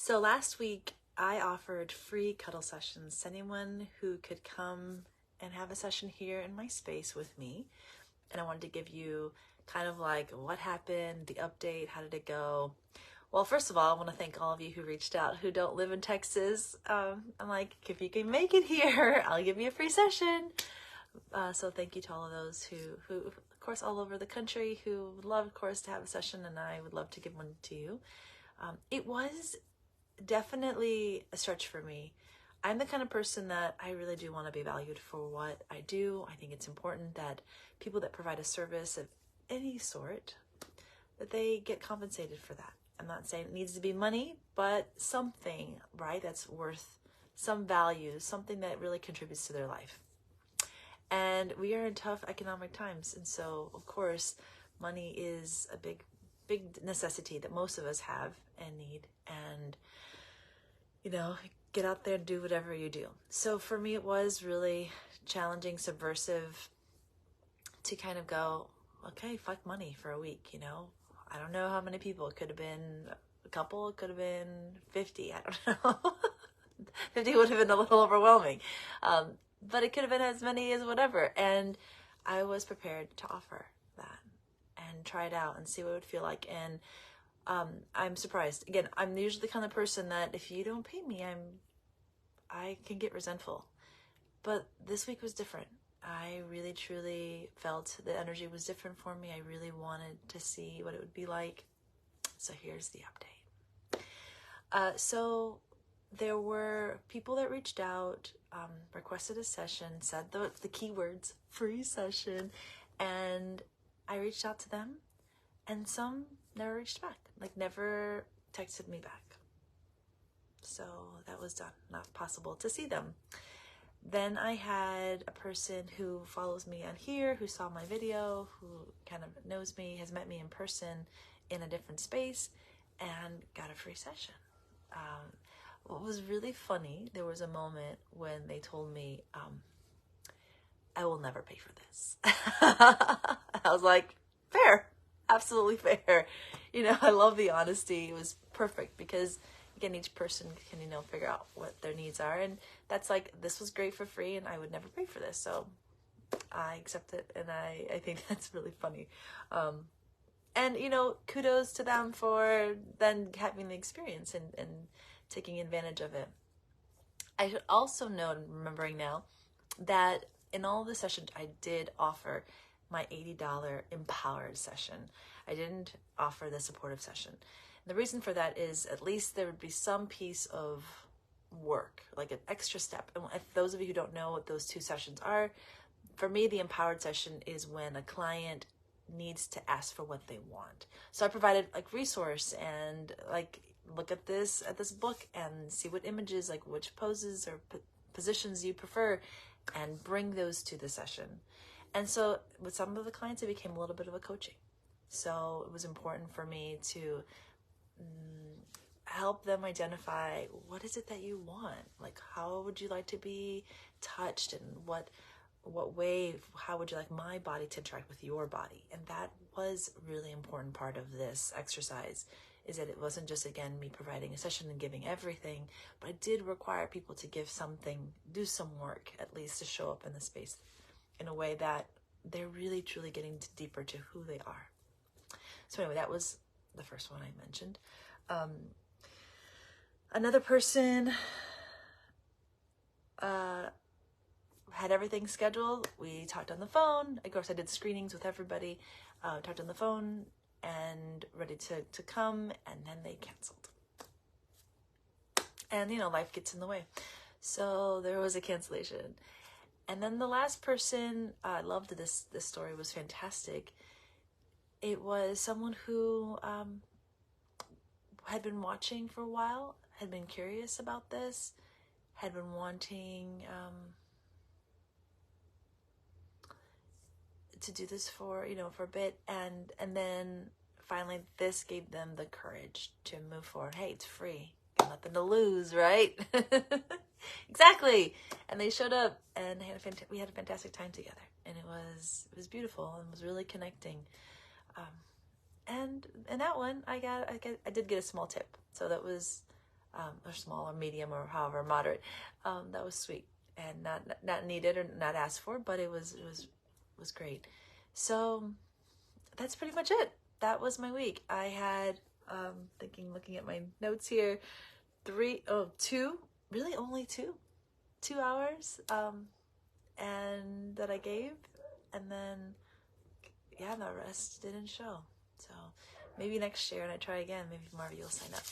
So last week I offered free cuddle sessions to anyone who could come and have a session here in my space with me. And I wanted to give you kind of like what happened, the update, how did it go? Well, first of all, I want to thank all of you who reached out who don't live in Texas. I'm like, if you can make it here, I'll give you a free session. So thank you to all of those who, of course, all over the country who would love, of course, to have a session, and I would love to give one to you. It was definitely a stretch for me. I'm the kind of person that I really do want to be valued for what I do. I think it's important that people that provide a service of any sort, that they get compensated for that. I'm not saying it needs to be money, but something, right, that's worth some value, something that really contributes to their life. And we are in tough economic times. And so, of course, money is a big necessity that most of us have and need. And, you know, get out there and do whatever you do. So for me, it was really challenging, subversive to kind of go, okay, fuck money for a week, you know. I don't know how many people. It could have been a couple, it could have been 50, I don't know. 50 would have been a little overwhelming. But it could have been as many as whatever. And I was prepared to offer that and try it out and see what it would feel like. And I'm surprised. Again, I'm usually the kind of person that if you don't pay me, I can get resentful. But this week was different. I really, truly felt the energy was different for me. I really wanted to see what it would be like. So here's the update. So there were people that reached out, requested a session, said the keywords, free session, and I reached out to them, and some never reached back, like never texted me back. So that was done, not possible to see them. Then I had a person who follows me on here, who saw my video, who kind of knows me, has met me in person in a different space, and got a free session. What was really funny, there was a moment when they told me, I will never pay for this. I was like, fair, absolutely fair. You know, I love the honesty. It was perfect because, again, each person can, you know, figure out what their needs are. And that's like, this was great for free and I would never pay for this. So I accept it. And I think that's really funny. And, you know, kudos to them for then having the experience and taking advantage of it. I should also note, remembering now, that in all of the sessions, I did offer my $80 empowered session. I didn't offer the supportive session. And the reason for that is at least there would be some piece of work, like an extra step. And if those of you who don't know what those two sessions are, for me, the empowered session is when a client needs to ask for what they want. So I provided like resource and like, look at this book and see what images, like which poses or positions you prefer, and bring those to the session. And so with some of the clients, it became a little bit of a coaching. So it was important for me to help them identify, what is it that you want? Like, how would you like to be touched, and what way, how would you like my body to interact with your body? And that was a really important part of this exercise, is that it wasn't just, again, me providing a session and giving everything, but it did require people to give something, do some work, at least to show up in the space in a way that they're really, truly getting deeper to who they are. So anyway, that was the first one I mentioned. Another person had everything scheduled. We talked on the phone. Of course, I did screenings with everybody, talked on the phone, and ready to come, and then they canceled. And, you know, life gets in the way. So there was a cancellation. And then the last person, I loved this story, was fantastic. It was someone who had been watching for a while, had been curious about this, had been wanting to do this for a bit, and then finally this gave them the courage to move forward. Hey, it's free, got nothing to lose, right? Exactly. And they showed up, and we had a fantastic time together, and it was beautiful and was really connecting. And in that one, I did get a small tip, so that was or small or medium or however moderate. That was sweet and not needed or not asked for, but it was great. So that's pretty much it. That was my week. I had looking at my notes here, really only 2 hours and that I gave, and then the rest didn't show. So maybe next year and I try again, maybe Marvy will sign up.